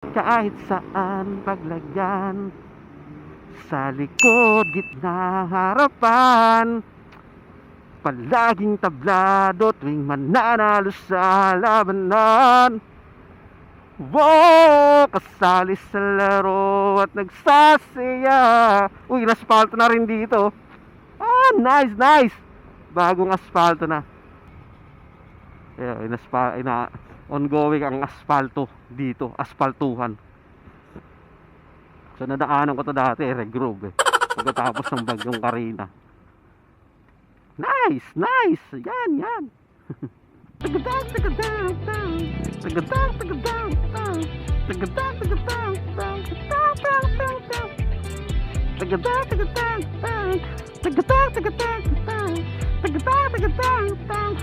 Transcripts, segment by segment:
Kahit saan paglagyan, sa likod, gitna, harapan, palaging tablado tuwing mananalo sa labanan. Wow! Kasali sa laro at nagsasaya. Uy, inaspalto na rin dito. Ah, nice, nice. Bagong asfalto na. Ongoing ang asfalto dito, aspaltuhan. So nadaanan ko to dati, Regrove eh. Pagkatapos ng bagyong Karina. Nice, nice. Yan, yan. Tagadang, tagadang, tang. Tagadang, tagadang, tang. Tagadang, tagadang, tang. Tang, tang, tang, tang. Tagadang, tagadang, tang. Tagadang, tagadang, tang. Tagadang, tagadang, tang.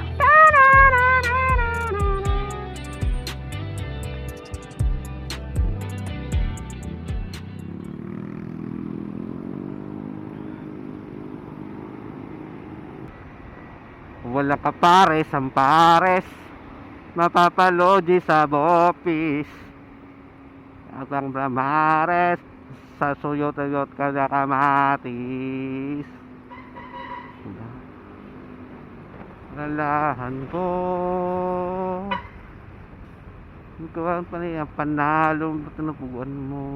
Wala ka pares ang pares, mapapalogi sa bopis. At ang bramares, sa suyot-uyot ka na kamatis. Lalahan ko, ikaw ang panalo, tinupuan mo.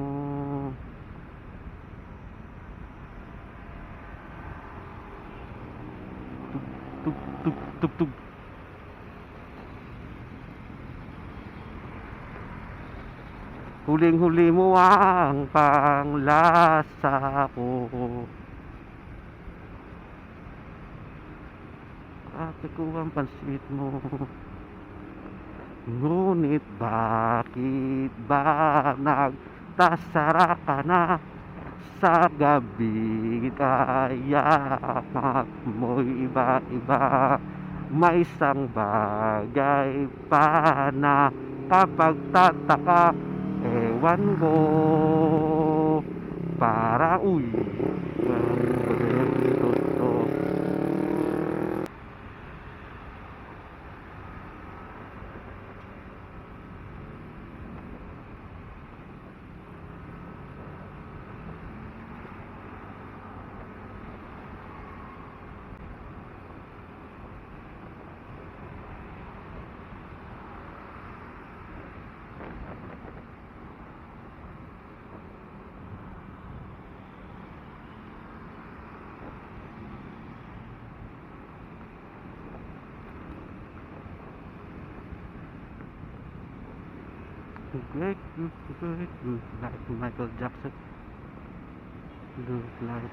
Tug, tug, tug, tug. Huling-huli mo ang panglasa ko. Ate ko ang pansit mo. Ngunit bakit ba nagtasara ka na sa gabi? Kaya mo'y iba-iba. May isang bagay pa na kapag tataka, ewan ko, para uy, great, like Michael Jackson, look like